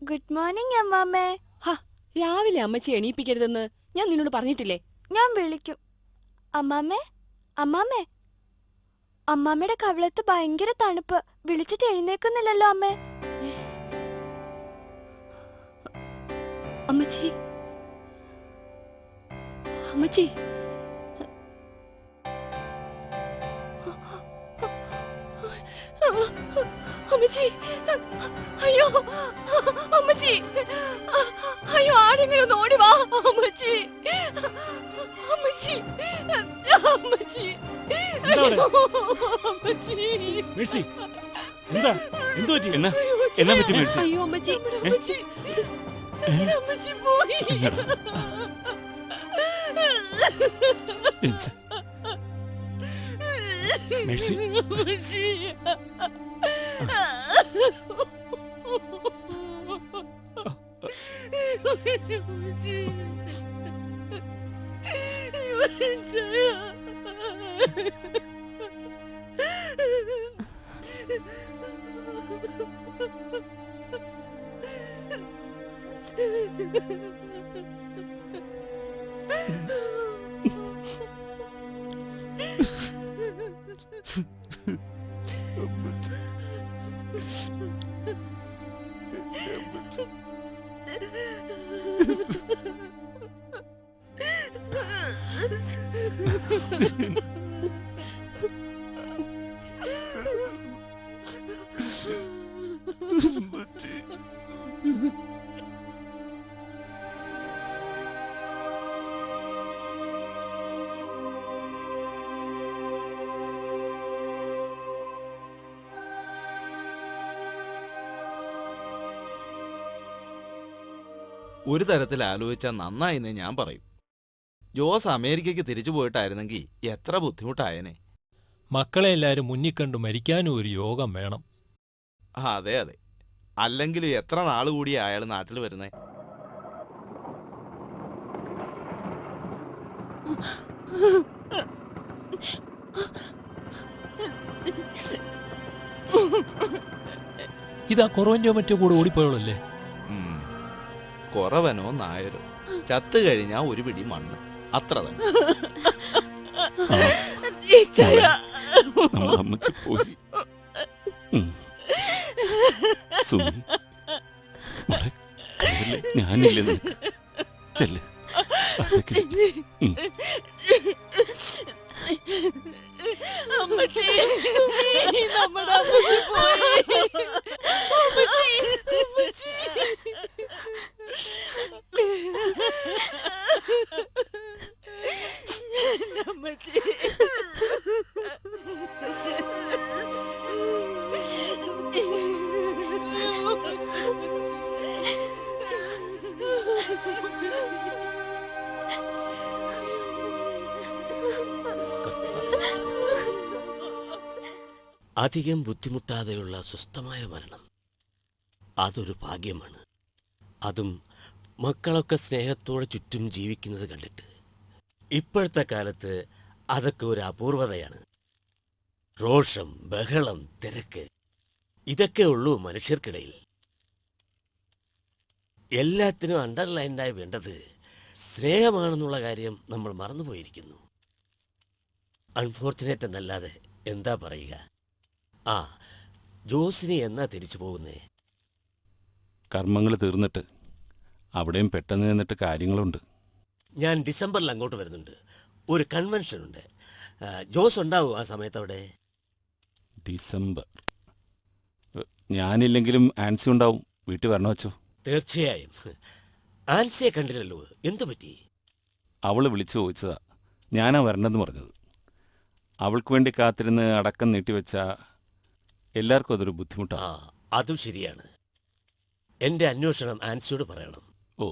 Good morning അമ്മാമ്മേ. രാവിലെ അമ്മച്ചി എണീപ്പിക്കരുതെന്ന് ഞാൻ നിന്നോട് പറഞ്ഞിട്ടില്ലേ? ഞാൻ വിളിക്കും. അമ്മാമ്മേ, അമ്മാമ്മേ. അമ്മാമ്മയുടെ കവിളത്ത് ഭയങ്കര തണുപ്പ്. വിളിച്ചിട്ട് എഴുന്നേക്കുന്നില്ലല്ലോ അമ്മേ. അമ്മച്ചി, അമ്മച്ചി. അമ്മച്ചി, അയ്യോ അമ്മച്ചി, അയ്യോ ആരെങ്കിലും ഒന്ന് ഓടി വാ അമ്മച്ചി, അമ്മച്ചി, അമ്മച്ചി, മേഴ്സി, എന്താ എന്തു പറ്റി? എന്നാ പറ്റി മേഴ്സി? അയ്യോ അമ്മച്ചി, അമ്മച്ചി, അമ്മച്ചി പോയി. മേഴ്സി, ഒരു തരത്തിൽ ആലോചിച്ചാൽ നന്നായിന്നേ ഞാൻ പറയും. ജോസ് അമേരിക്കയ്ക്ക് തിരിച്ചു പോയിട്ടായിരുന്നെങ്കിൽ എത്ര ബുദ്ധിമുട്ടായനെ. മക്കളെ എല്ലാരും മുന്നിൽ കണ്ടു മരിക്കാനും ഒരു യോഗം വേണം. അതെ അതെ, അല്ലെങ്കിൽ എത്ര നാള് കൂടി അയാൾ നാട്ടിൽ വരുന്നേ. ഇതാ കുറവൻ്റെയോ മറ്റോ കൂടെ ഓടിപ്പോയോളല്ലേ? കുറവനോ നായരോ ചത്തു കഴിഞ്ഞാ ഒരു പിടി മണ്ണ്, അത്ര തന്നെ. അമ്മച്ചി പോയി. ഞാനില്ലേ നിനക്ക്? ചെല്ല്. അമ്മച്ചി, നമ്മുടെ അമ്മച്ചി പോയി. അമ്മച്ചി, അമ്മച്ചി. അമ്മച്ചി. അധികം ബുദ്ധിമുട്ടാതെയുള്ള സ്വസ്ഥമായ മരണം അതൊരു ഭാഗ്യമാണ്. അതും മക്കളൊക്കെ സ്നേഹത്തോടെ ചുറ്റും ജീവിക്കുന്നത് കണ്ടിട്ട്. ഇപ്പോഴത്തെ കാലത്ത് അതൊക്കെ ഒരു അപൂർവതയാണ്. രോഷം, ബഹളം, തിരക്ക്, ഇതൊക്കെ ഉള്ളൂ മനുഷ്യർക്കിടയിൽ. എല്ലാത്തിനും അണ്ടർലൈൻഡായി വേണ്ടത് സ്നേഹമാണെന്നുള്ള കാര്യം നമ്മൾ മറന്നുപോയിരിക്കുന്നു. അൺഫോർച്ചുനേറ്റ് എന്നല്ലാതെ എന്താ പറയുക. ആ, ജോസിനെ എന്നാ തിരിച്ചു പോകുന്നേ? കർമ്മങ്ങൾ തീർന്നിട്ട് അവിടെയും പെട്ടെന്ന് നിന്നിട്ട് കാര്യങ്ങളുണ്ട്. ഞാൻ ഡിസംബറിൽ അങ്ങോട്ട് വരുന്നുണ്ട്. ഒരു കൺവെൻഷൻ ഉണ്ട്. ജോസ് ഉണ്ടാവും ആ സമയത്ത് അവിടെ? ഡിസംബർ ഞാനില്ലെങ്കിലും ആൻസി ഉണ്ടാവും. വീട്ടിൽ വരണോ വച്ചോ? തീർച്ചയായും. ആൻസിയെ കണ്ടില്ലല്ലോ, എന്തു പറ്റി? അവൾ വിളിച്ചു ചോദിച്ചതാ, ഞാനാ വരണമെന്ന് പറഞ്ഞത്. അവൾക്ക് വേണ്ടി കാത്തിരുന്ന് അടക്കം നീട്ടിവെച്ച എല്ലാവർക്കും അതൊരു ബുദ്ധിമുട്ടാണ്. അതും ശരിയാണ്. എൻ്റെ അന്വേഷണം ആൻസിയോട് പറയണം. ഓ,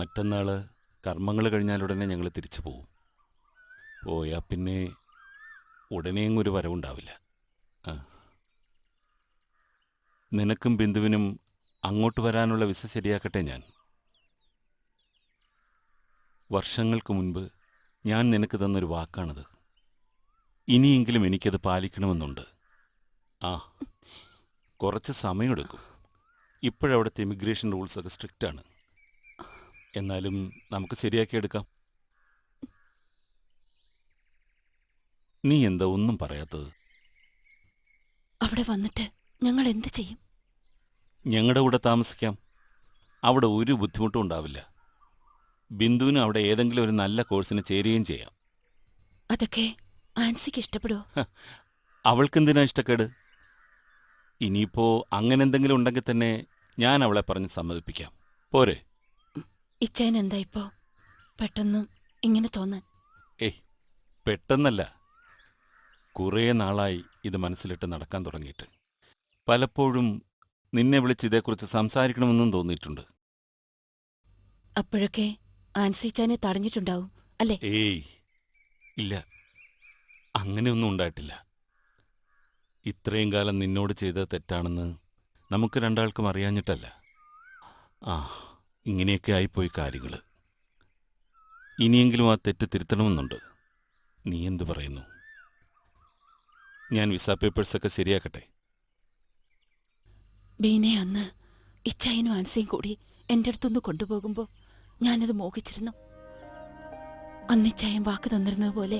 മറ്റന്നാൾ കർമ്മങ്ങൾ കഴിഞ്ഞാലുടനെ ഞങ്ങൾ തിരിച്ചു പോവും. പോയാൽ പിന്നെ ഉടനെയും ഒരു വരവുണ്ടാവില്ല. ആ, നിനക്കും ബിന്ദുവിനും അങ്ങോട്ട് വരാനുള്ള വിസ ശരിയാക്കട്ടെ ഞാൻ. വർഷങ്ങൾക്ക് മുൻപ് ഞാൻ നിനക്ക് തന്നൊരു വാക്കാണത്. ഇനിയെങ്കിലും എനിക്കത് പാലിക്കണമെന്നുണ്ട്. ആ, കുറച്ച് സമയമെടുക്കും. ഇപ്പോഴവിടുത്തെ ഇമിഗ്രേഷൻ റൂൾസൊക്കെ സ്ട്രിക്റ്റാണ്. എന്നാലും നമുക്ക് ശരിയാക്കിയെടുക്കാം. നീ എന്താ ഒന്നും പറയാത്തത്? അവിടെ വന്നിട്ട് ഞങ്ങൾ എന്ത് ചെയ്യും? ഞങ്ങളുടെ കൂടെ താമസിക്കാം. അവിടെ ഒരു ബുദ്ധിമുട്ടും ഉണ്ടാവില്ല. ബിന്ദുവിന് അവിടെ ഏതെങ്കിലും ഒരു നല്ല കോഴ്സിന് ചേരുകയും ചെയ്യാം. അതൊക്കെ ആൻസിക്ക് ഇഷ്ടപ്പെടുവോ? അവൾക്കെന്തിനാ ഇഷ്ടക്കേട്? ഇനിയിപ്പോ അങ്ങനെ എന്തെങ്കിലും ഉണ്ടെങ്കിൽ തന്നെ ഞാൻ അവളെ പറഞ്ഞ് സമ്മതിപ്പിക്കാം. പോരെ? ഇച്ചായൻ എന്താ ഇപ്പോ പെട്ടെന്ന് ഇങ്ങനെ തോന്നാൻ? ഏയ്, പെട്ടെന്നല്ല. കുറേ നാളായി ഇത് മനസ്സിലിട്ട് നടക്കാൻ തുടങ്ങിയിട്ട്. പലപ്പോഴും നിന്നെ വിളിച്ച് ഇതേക്കുറിച്ച് സംസാരിക്കണമെന്നും തോന്നിയിട്ടുണ്ട്. അപ്പോഴൊക്കെ ആൻസി ഇച്ചായനെ തടഞ്ഞിട്ടുണ്ടാവും അല്ലേ? ഏയ് ഇല്ല, അങ്ങനെയൊന്നും ഉണ്ടായിട്ടില്ല. ഇത്രയും കാലം നിന്നോട് ചെയ്തത് തെറ്റാണെന്ന് നമുക്ക് രണ്ടാൾക്കും അറിയാഞ്ഞിട്ടല്ല. ആ, ഇങ്ങനെയൊക്കെ ആയിപ്പോയി കാര്യങ്ങൾ. ഇനിയെങ്കിലും ആ തെറ്റ് തിരുത്തണമെന്നുണ്ട്. നീ എന്തു പറയുന്നു? ഞാൻ വിസ പേപ്പേഴ്സൊക്കെ ശരിയാക്കട്ടെ? ബീനെ അന്ന് ഇച്ചായനും ആൻസിയും കൂടി എൻ്റെ അടുത്തൊന്ന് കൊണ്ടുപോകുമ്പോൾ ഞാനത് മോഹിച്ചിരുന്നു. അന്ന് ഇച്ചായൻ വാക്ക് തന്നിരുന്നത് പോലെ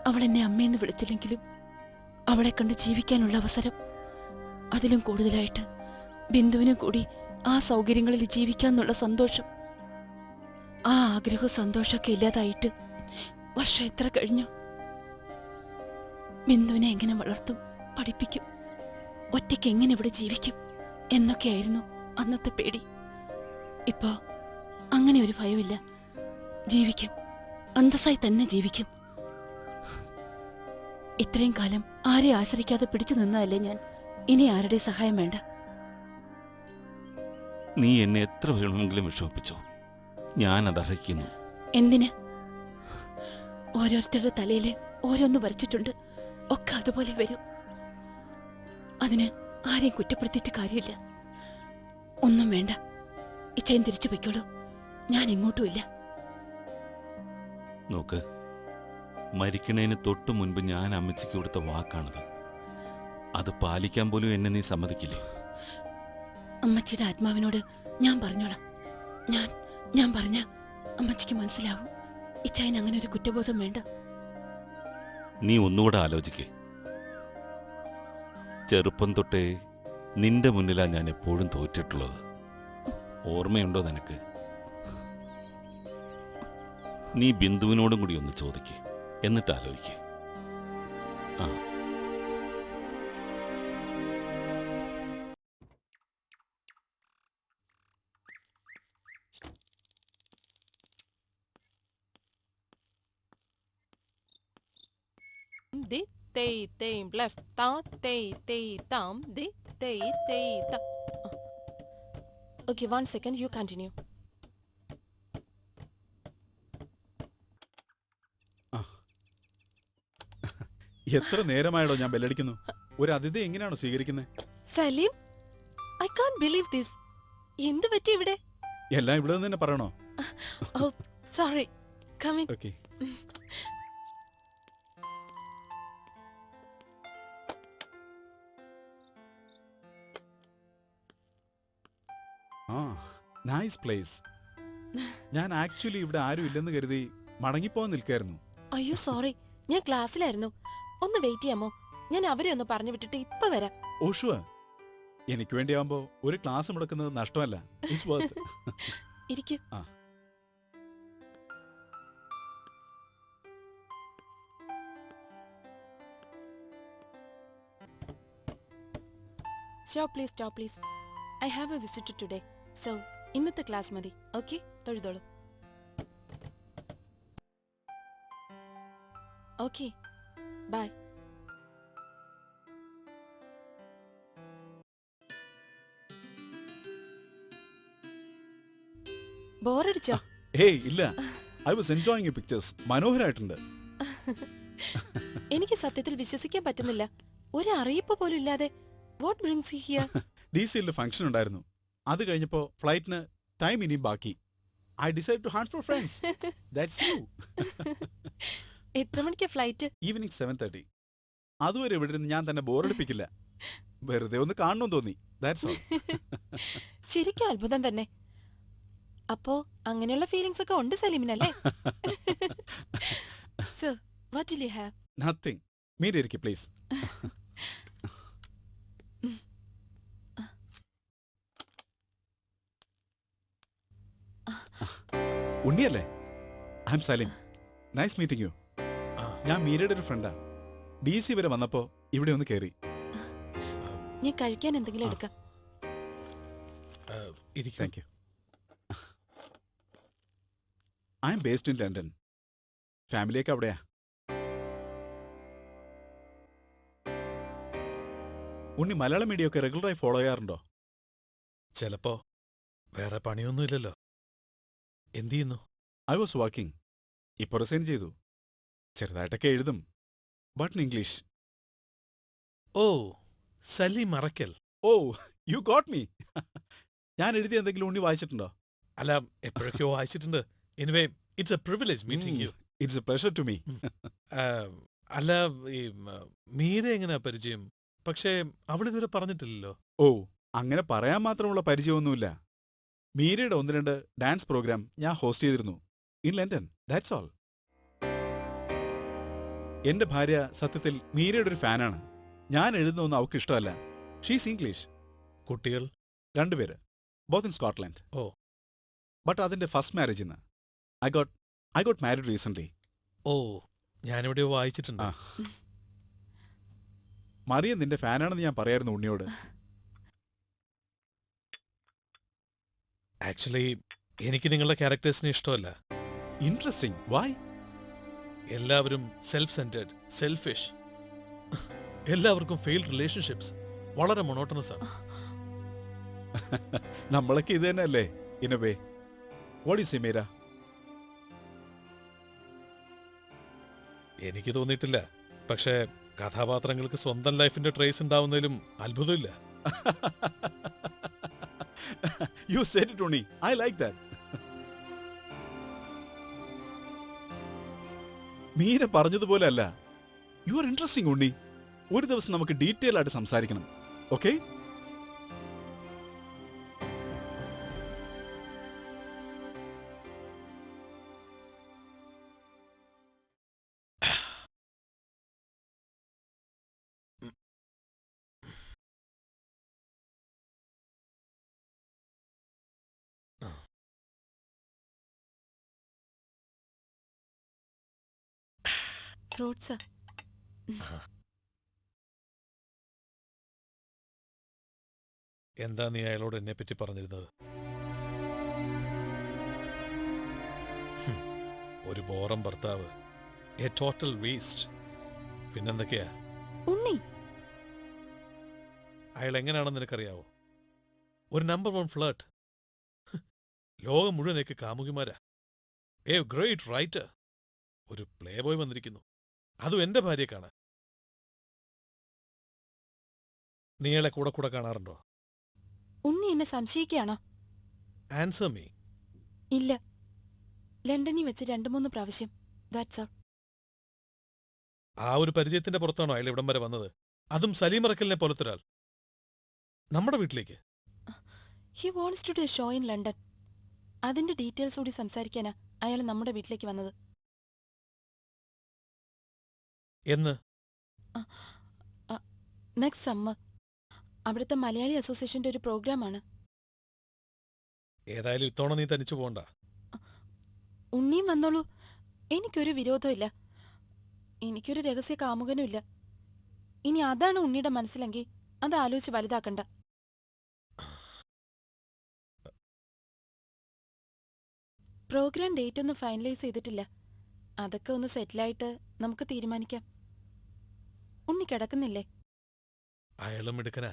അവൾ എന്നെ അമ്മയെന്ന് വിളിച്ചില്ലെങ്കിലും അവളെ കണ്ട് ജീവിക്കാനുള്ള അവസരം, അതിലും കൂടുതലായിട്ട് ബിന്ദുവിനും കൂടി ആ സൗകര്യങ്ങളിൽ ജീവിക്കാന്നുള്ള സന്തോഷം, ആ ആഗ്രഹവും സന്തോഷമൊക്കെ ഇല്ലാതായിട്ട് വർഷം എത്ര കഴിഞ്ഞു? ബിന്ദുവിനെ എങ്ങനെ വളർത്തും, പഠിപ്പിക്കും, ഒറ്റയ്ക്ക് എങ്ങനെ ഇവിടെ ജീവിക്കും എന്നൊക്കെയായിരുന്നു അന്നത്തെ പേടി. ഇപ്പോ അങ്ങനെ ഒരു ഭയമില്ല. ജീവിക്കും, അന്തസ്സായി തന്നെ ജീവിക്കും. ഇത്രയും കാലം ആരെ ആശ്രയിക്കാതെ പിടിച്ചു നിന്നതല്ലേ ഞാൻ. ഇനി ആരുടെ സഹായം വേണ്ട. നീ എന്നെ എത്ര വേണമെങ്കിലും വിഷമിപ്പിച്ചോ, ഞാനത് അർഹിക്കുന്നു. എന്തിന്? ഓരോരുത്തരുടെ തലയിൽ ഓരോന്ന് വരച്ചിട്ടുണ്ട്. ഒക്കെ അതുപോലെ വരും. അതിന് ആരെയും കുറ്റപ്പെടുത്തിയിട്ട് കാര്യമില്ല. ഒന്നും വേണ്ട, ഇച്ചയും തിരിച്ചു പൊയ്ക്കോളൂ. ഞാൻ എങ്ങോട്ടുമില്ല. നോക്ക്, മരിക്കണേന് തൊട്ടു മുൻപ് ഞാൻ അമ്മച്ചിക്ക് കൊടുത്ത വാക്കാണത്. അത് പാലിക്കാൻ പോലും എന്നെ നീ സമ്മതിക്കില്ലേ? അമ്മച്ചിയുടെ ആത്മാവിനോട് ഞാൻ പറഞ്ഞോളാം. ഞാൻ പറഞ്ഞ അമ്മച്ചിക്ക് മനസ്സിലാവും. ഇച്ചായന് അങ്ങനെ ഒരു കുറ്റബോധം വേണ്ട. നീ ഒന്നുകൂടെ ആലോചിക്ക്. ചെറുപ്പം തൊട്ടേ നിന്റെ മുന്നിലാ ഞാൻ എപ്പോഴും തോറ്റിട്ടുള്ളത്. ഓർമ്മയുണ്ടോ നിനക്ക്? നീ ബിന്ദുവിനോടും കൂടി ഒന്ന് ചോദിക്ക്, എന്നിട്ട് ആലോചിക്ക്. ആ, Di tei tei left ta tei tei tam di tei tei ta. Okay, 1 second, you continue. എത്ര നേരമായടോ ഞാൻ ബെല്ലടിക്കുന്നു. ഒരു അതിഥി എങ്ങനെയാണോ സ്വീകരിക്കുന്നത്? Salim, I can't believe this. എന്ത് പറ്റി ഇവിടെ? എല്ലാം ഇവിടെ നിന്ന് തന്നെ പറയണോ? Oh, sorry. Come in. Okay. ആ, നൈസ് പ്ലേസ്. ഞാൻ ആക്ച്വലി ഇവിടെ ആരും ഇല്ലെന്ന് കരുതി മടങ്ങിപ്പോകാൻ നിൽക്കായിരുന്നു. അയ്യോ സോറി, ഞാൻ ക്ലാസ്സിലായിരുന്നു. ഒന്ന് വെയിറ്റ് ചെയ്യാമോ? ഞാൻ അവരെ ഒന്ന് പറഞ്ഞു വിട്ടിട്ട് ഇപ്പൊ വരാം. Oh sure. എനിക്ക് വേണ്ടിയാവുമ്പോ ഒരു ക്ലാസ് മുടക്കുന്നത് നഷ്ടമല്ല. It's worth. ഇരിക്കൂ. ആ. Stop please. I have a visitor today. So, ഇന്നത്തെ ക്ലാസ് മതി. ഓക്കെ, തൊഴുതോളൂ. Okay, bye. ബോറടിച്ചോ? ഏയ് ഇല്ല, ഐ വാസ് എൻജോയിങ് പിക്ചേഴ്സ്. മനോഹരായിട്ടുണ്ട്. എനിക്ക് സത്യത്തിൽ വിശ്വസിക്കാൻ പറ്റുന്നില്ല. ഒരു അറിയിപ്പ് പോലും ഇല്ലാതെ. What brings you here? DC-യിൽ ഫംഗ്ഷൻ ഉണ്ടായിരുന്നു. അത് കഴിഞ്ഞപ്പോ ഫ്ലൈറ്റിന് ടൈം ഇനിയും ബാക്കി. I decide to hunt for friends. That's you. എത്ര മണിക്കാ ഫ്ലൈറ്റ്? ഈവനിങ് 7:30. അതുവരെ ഇവിടെ ഇരുന്ന് ഞാൻ തന്നെ ബോറടിപ്പിക്കില്ല. വെറുതെ ഒന്ന് കാണണമെന്ന് തോന്നി. That's all. ശരിക്കും അത്ഭുതം തന്നെ. അപ്പോ അങ്ങനെയുള്ള ഫീലിംഗ്സ് ഒക്കെ ഉണ്ട് സലീമിനല്ലേ? So what will you have? Nothing. Meera ഇരിക്ക് പ്ലീസ്. ഉണ്ണിയല്ലേ? I am Saleem. Nice meeting you. ഞാൻ മീരയുടെ ഒരു ഫ്രണ്ടാ. DC വരെ വന്നപ്പോ ഇവിടെ ഒന്ന് കയറി. ഞാൻ കഴിക്കാൻ എന്തെങ്കിലും എടുക്കാം. Thank you. I M based in London. ഫാമിലിയൊക്കെ അവിടെയാ. ഉണ്ണി മലയാളം മീഡിയം ഒക്കെ റെഗുലറായി ഫോളോ ചെയ്യാറുണ്ടോ? ചിലപ്പോ. വേറെ പണിയൊന്നുമില്ലല്ലോ. എന്ത് ചെയ്യുന്നു? I was working. ഇപ്പോൾ റിസൈൻ ചെയ്തു. ചെറുതായിട്ടൊക്കെ എഴുതും, but in English. Oh, Salim Arakkal. Oh, you got me. ഞാൻ എഴുതിയ എന്തെങ്കിലും ഉണ്ണി വായിച്ചിട്ടുണ്ടോ? അല്ല, എപ്പോഴൊക്കെയോ വായിച്ചിട്ടുണ്ട്. Anyway, it's a privilege meeting you. It's a pleasure to me. അല്ല, ഈ മീര എങ്ങനെയാ പരിചയം? പക്ഷേ അവിടെ ഇതുവരെ പറഞ്ഞിട്ടില്ലല്ലോ. ഓ, അങ്ങനെ പറയാൻ മാത്രമുള്ള പരിചയമൊന്നുമില്ല. മീരയുടെ 1-2 ഡാൻസ് പ്രോഗ്രാം ഞാൻ ഹോസ്റ്റ് ചെയ്തിരുന്നു ഇൻ ലണ്ടൻ. That's all. എന്റെ ഭാര്യ സത്യത്തിൽ മീരയുടെ ഒരു ഫാനാണ്. ഞാൻ എഴുതുന്നൊന്നും അവൾക്ക് ഇഷ്ടമല്ല. She's English. കുട്ടികൾ? 2 പേര്, both in Scotland. Oh. But അതിന്റെ ഫസ്റ്റ് മാരേജ് ഇന്ന്. I got married recent. Oh, ഞാനിവിടെയോ വായിച്ചിട്ടുണ്ട്. മറിയ നിന്റെ ഫാനാണെന്ന് ഞാൻ പറയായിരുന്നു ഉണ്ണിയോട്. ആക്ച്വലി എനിക്ക് നിങ്ങളുടെ ക്യാരക്ടേഴ്സിനെ ഇഷ്ടമല്ല. ഇൻട്രസ്റ്റിംഗ്. വൈ? എല്ലാവരും സെൽഫ് സെന്റേഡ്, സെൽഫിഷ്. എല്ലാവർക്കും ഫെയിൽഡ് റിലേഷൻഷിപ്സ്. വളരെ മൊണോട്ടണസ് ആണ്. നമ്മളൊക്കെ ഇത് തന്നെ അല്ലേ in a way. What you say Meera? എനിക്ക് തോന്നിയിട്ടില്ല. പക്ഷേ കഥാപാത്രങ്ങൾക്ക് സ്വന്തം ലൈഫിന്റെ ട്രേസ് ഉണ്ടാവുന്നതിലും അത്ഭുതമില്ല. You said it, Tony. I like that. Meera പറഞ്ഞതുപോലെ അല്ല. You are interesting Unni. ഒരു ദിവസം നമുക്ക് ഡീറ്റെയിൽ ആയിട്ട് സംസാരിക്കണം. ഓക്കെ? ഫ്രൂട്ട്സാ. എന്താ നീ അയാളോട് എന്നെ പറ്റി പറഞ്ഞിരുന്നത്? ഒരു ബോറം ഭർത്താവ്, എ ടോട്ടൽ വേസ്റ്റ്. പിന്നെന്തൊക്കെയാ? ഉണ്ണി, അയാൾ എങ്ങനെയാണെന്ന് നിനക്കറിയാവോ? ഒരു നമ്പർ 1 ഫ്ലേർട്ട്. ലോകം മുഴുവനേക്ക് കാമുകിമാരാ. A great writer. ഒരു പ്ലേ ബോയ് വന്നിരിക്കുന്നു, അതും എന്റെ ഭാര്യയെ കാണാൻ. നീ അയാളെ കൂടെ കൂടെ കാണാറുണ്ടോ? ഉണ്ണി എന്നെ സംശയിക്കുകയാണോ? Answer me. ഇല്ല, ലണ്ടനിൽ വെച്ച് 2-3 പ്രാവശ്യം. That's all. ആ ഒരു പരിചയത്തിന്റെ പുറത്താണോ അയാൾ ഇവിടം വരെ വന്നത്? അതും സലീം അറക്കലിനെ പോലത്തെ ഒരാൾ നമ്മുടെ വീട്ടിലേക്ക്. He wants to do a show in London. അതിന്റെ ഡീറ്റെയിൽസ് കൂടി സംസാരിക്കാനാ അയാൾ നമ്മുടെ വീട്ടിലേക്ക് വന്നത്. എന്ന്? Next summer. അവിടുത്തെ മലയാളി അസോസിയേഷന്റെ ഒരു പ്രോഗ്രാമാണ്. ഏതായാലും ഇത്തവണ നീ തനിച്ചു പോകണ്ട. ഉണ്ണിയും വന്നോളൂ. എനിക്കൊരു വിരോധവും ഇല്ല. എനിക്കൊരു രഹസ്യ കാമുകനും ഇല്ല. ഇനി അതാണ് ഉണ്ണിയുടെ മനസ്സിലെങ്കിൽ അത് ആലോചിച്ച് വലുതാക്കണ്ട. പ്രോഗ്രാം ഡേറ്റ് ഒന്നും ഫൈനലൈസ് ചെയ്തിട്ടില്ല. അതൊക്കെ ഒന്ന് സെറ്റിലായിട്ട് നമുക്ക് തീരുമാനിക്കാം. ഉണ്ണി കിടക്കുന്നില്ലേ? അയാളും എടുക്കനാ.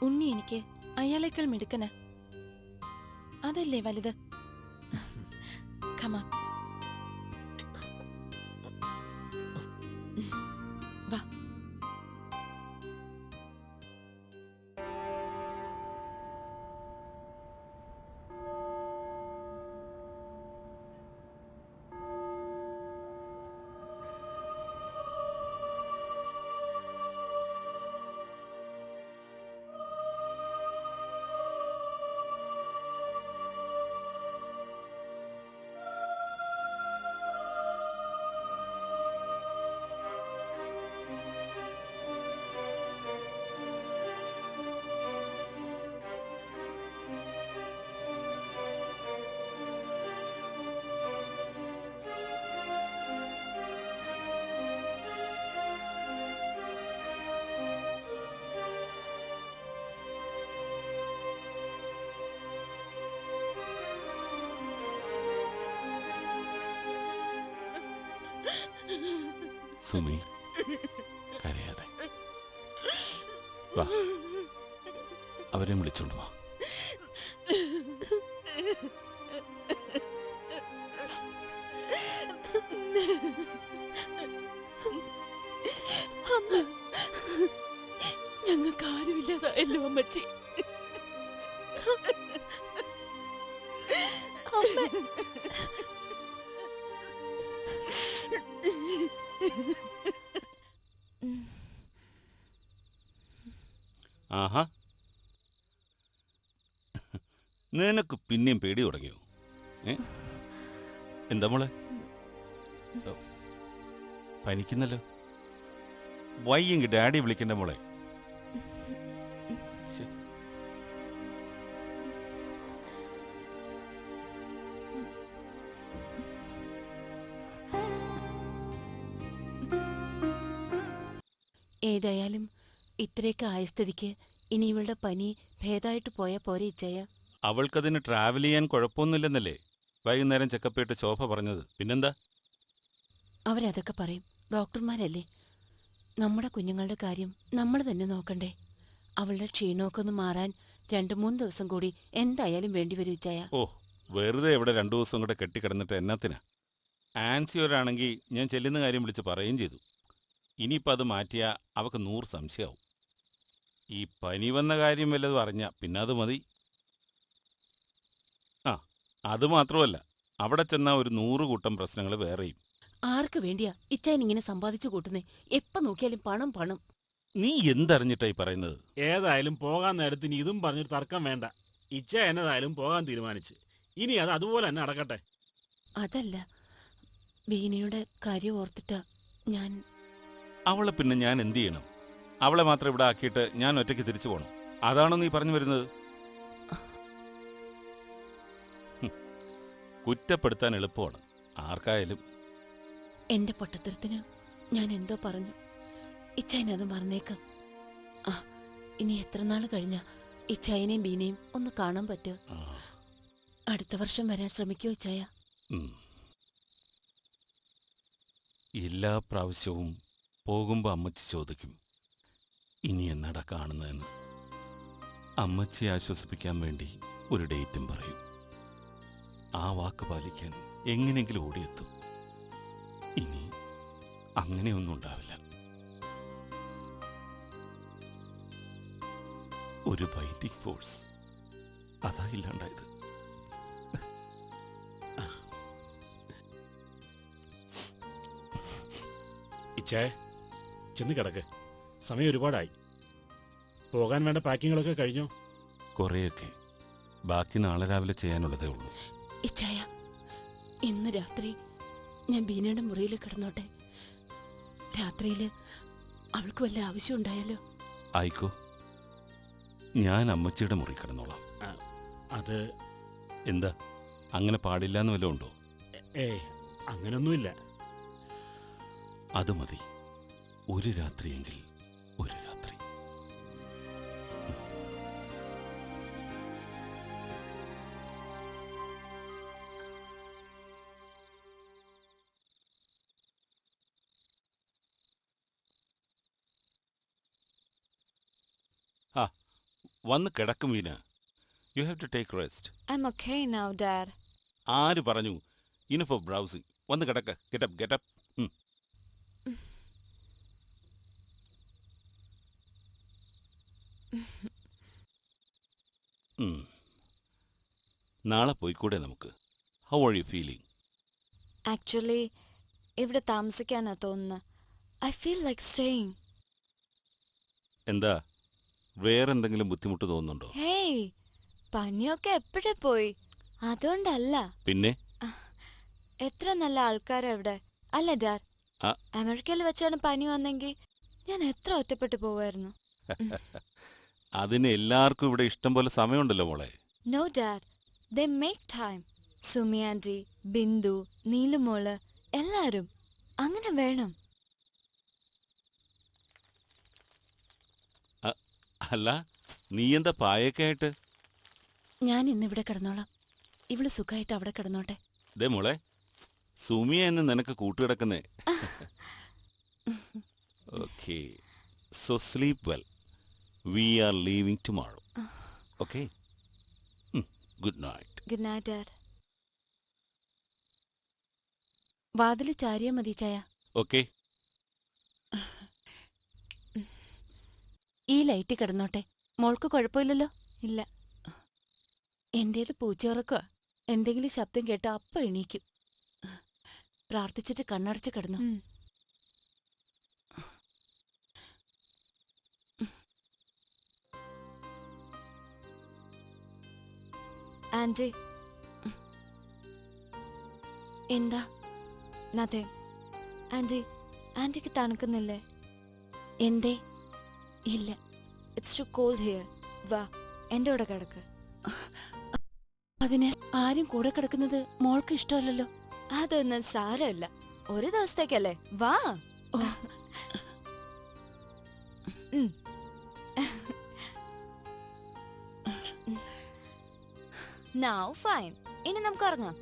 ഉണ്ണി എനിക്ക് അയാളേക്കാൾ മിടുക്കനാ. അതല്ലേ വലുത്. കമാ വാ. സുമി, കരയാതെ വാ, അവരെ വിളിച്ചോണ്ട് വാ. ഞങ്ങൾക്ക് ആരുമില്ലാതായല്ലോ അമ്മച്ചി. ആഹാ, നിനക്ക് പിന്നെയും പേടി തുടങ്ങിയോ? എന്താ മോളെ, പനിക്കുന്നല്ലോ. വയ്യെങ്കിൽ ഡാഡി വിളിക്കണ്ട മോളെ. ശ്ശെ. ഏതായാലും ഇത്രയൊക്കെ ആയ സ്ഥിതിക്ക് ഇനി ഇവളുടെ പനി ഭേദമായിട്ട് പോയാൽ പോരെ ഇച്ചയ. അവൾക്കതിന് ട്രാവൽ ചെയ്യാൻ കുഴപ്പമൊന്നുമില്ലെന്നല്ലേ വൈകുന്നേരം ചെക്കപ്പ് ശോഭ പറഞ്ഞത്. പിന്നെന്താ? അവരതൊക്കെ പറയും, ഡോക്ടർമാരല്ലേ. നമ്മുടെ കുഞ്ഞുങ്ങളുടെ കാര്യം നമ്മൾ തന്നെ നോക്കണ്ടേ. അവളുടെ ക്ഷീണമൊക്കെ ഒന്ന് മാറാൻ 2-3 ദിവസം കൂടി എന്തായാലും വേണ്ടിവരും ഇച്ചയ. ഓ, വെറുതെ ഇവിടെ 2 ദിവസം കൂടെ കെട്ടിക്കിടന്നിട്ട് എന്നത്തിനാ? ആൻസിയോരാണെങ്കിൽ ഞാൻ ചെല്ലുന്ന കാര്യം വിളിച്ച് പറയുകയും ചെയ്തു. ഇനിയിപ്പോൾ അത് മാറ്റിയാൽ അവൾക്ക് 100 സംശയമാവും. ഈ പനി വന്ന കാര്യം വല്ലതും അറിഞ്ഞാൽ പിന്നെ അത് മതി. ആ, അത് മാത്രമല്ല, അവിടെ ചെന്നാൽ ഒരു 100 കൂട്ടം പ്രശ്നങ്ങൾ വേറെയും. ആർക്ക് വേണ്ടിയാ ഇച്ചായൻ ഇങ്ങനെ സമ്പാദിച്ചു കൂട്ടുന്നേ? എപ്പ നോക്കിയാലും പണം പണം. നീ എന്തറിഞ്ഞിട്ടായി പറയുന്നത്? ഏതായാലും പോകാൻ നേരത്ത് ഇനി ഇതും പറഞ്ഞൊരു തർക്കം വേണ്ട. ഇച്ച എന്നതായാലും പോകാൻ തീരുമാനിച്ച് ഇനി അത് അതുപോലെ തന്നെ നടക്കട്ടെ. അതല്ല, ബീനയുടെ കാര്യം ഓർത്തിട്ടാ ഞാൻ. അവളെ പിന്നെ ഞാൻ എന്തു ചെയ്യണം? അവളെ മാത്രം ഇവിടെ ആക്കിയിട്ട് ഞാൻ ഒറ്റയ്ക്ക് തിരിച്ചു പോകണം? അതാണോ നീ പറഞ്ഞു വരുന്നത്? കുറ്റപ്പെടുത്താൻ എളുപ്പമാണ് ആർക്കായാലും. എന്റെ പൊട്ടത്തരത്തിന് ഞാൻ എന്തോ പറഞ്ഞു. ഇച്ചായനത് മറന്നേക്ക്. ആ, ഇനി എത്ര നാൾ കഴിഞ്ഞാ ഇച്ചായനെയും ബീനയും ഒന്ന് കാണാൻ പറ്റുമോ? അടുത്ത വർഷം വരാൻ ശ്രമിക്കോ ഇച്ചായ? എല്ലാ പ്രാവശ്യവും പോകുമ്പോൾ അമ്മച്ചി ചോദിക്കും, ഇനി എന്നടാ കാണുന്നതെന്ന്. അമ്മച്ചിയെ ആശ്വസിപ്പിക്കാൻ വേണ്ടി ഒരു ഡേറ്റും പറയും. ആ വാക്ക് പാലിക്കാൻ എങ്ങനെയെങ്കിലും ഓടിയെത്തും. ഇനി അങ്ങനെയൊന്നും ഉണ്ടാവില്ല. ഒരു ബൈൻഡിങ് ഫോഴ്സ് അതാ ഇല്ലാണ്ടായത്. ഇച്ചേ, ചെന്ന് കിടക്ക്. സമയം ഒരുപാടായി. പോകാൻ വേണ്ട പാക്കിങ്ങുകളൊക്കെ കഴിഞ്ഞോ? കുറേയൊക്കെ. ബാക്കി നാളെ രാവിലെ ചെയ്യാനുള്ളതേ ഉള്ളൂ. ഇച്ചായ, ഇന്ന് രാത്രി ഞാൻ ബീനയുടെ മുറിയിൽ കിടന്നോട്ടെ? രാത്രിയിൽ അവൾക്ക് വല്ല ആവശ്യം ഉണ്ടായാലോ? ആയിക്കോ, ഞാൻ അമ്മച്ചിയുടെ മുറി കിടന്നോളാം. അത് എന്താ, അങ്ങനെ പാടില്ലാന്ന് വല്ലതും ഉണ്ടോ? അങ്ങനൊന്നുമില്ല. അത് മതി. ഒരു രാത്രിയെങ്കിൽ ഒരു രാത്രി. ആ, വന്ന് കിടക്കും Veena. You have to take rest. I'm okay now, Dad. ആര് പറഞ്ഞു? ഇനി ഫോർ ബ്രൗസിംഗ്. വന്ന് കിടക്ക. Get up get up. നാളെ പോയിക്കൂടെ നമുക്ക്? How are you feeling? Actually, ഇവിടെ താമസിക്കാനാ തോന്നുന്നത്. I feel like staying. എന്താ, വേറെന്തെങ്കിലും ബുദ്ധിമുട്ട് തോന്നുന്നുണ്ടോ? ഹേയ്, പനിയൊക്കെ എപ്പോഴേ പോയി. അതുകൊണ്ടല്ല. പിന്നെ എത്ര നല്ല ആൾക്കാരാ ഇവിടെ അല്ല ഡാഡ്? ആ. അമേരിക്കയിൽ വെച്ചാണ് പനി വന്നെങ്കിൽ ഞാൻ എത്ര ഒറ്റപ്പെട്ടു പോവായിരുന്നു. അതിന് എല്ലാവർക്കും ഇവിടെ ഇഷ്ടം പോലെ സമയമുണ്ടല്ലോ മോളെ. No dad, they make time. Sumi aunty, Bindu, നീലുമോള്, എല്ലാരും അങ്ങനെ വേണം. അല്ല, നീ എന്താ പായൊക്കെ ആയിട്ട്? ഞാൻ ഇന്നിവിടെ കിടന്നോളാം. ഇവള് സുഖമായിട്ട് അവിടെ കിടന്നോട്ടെ. ദേ മോളെ, സുമിയ എന്ന് നിനക്ക് കൂട്ടുകിടക്കുന്നേ. Okay, so sleep well. We are leaving tomorrow. Okay, good night. Good night dad. വാതില് ചാരിയാ മതി ചായ. ഓക്കെ. ഈ ലൈറ്റ് കിടന്നോട്ടെ. മോൾക്ക് കുഴപ്പമില്ലല്ലോ? ഇല്ല. എന്റേത് പൂച്ചയുറക്കുക. എന്തെങ്കിലും ശബ്ദം കേട്ടാ അപ്പ എണീക്കും. പ്രാർത്ഥിച്ചിട്ട് കണ്ണടച്ച് കിടന്നു. ആന്റി. എന്താ? നത്തിങ്. ആന്റി, ആന്റിക്ക് തണുക്കുന്നില്ലേ? എന്തേ? ഇല്ല. It's too cold here. വാ, എന്റെ കൂടെ കിടക്ക്. അതിന് ആരും കൂടെ കിടക്കുന്നത് മോൾക്ക് ഇഷ്ടമല്ലല്ലോ. അതൊന്നും സാരമില്ല, ഒരു ദിവസത്തേക്കല്ലേ. വാ. Now fine. ഇനി നമുക്ക് ഉറങ്ങാം.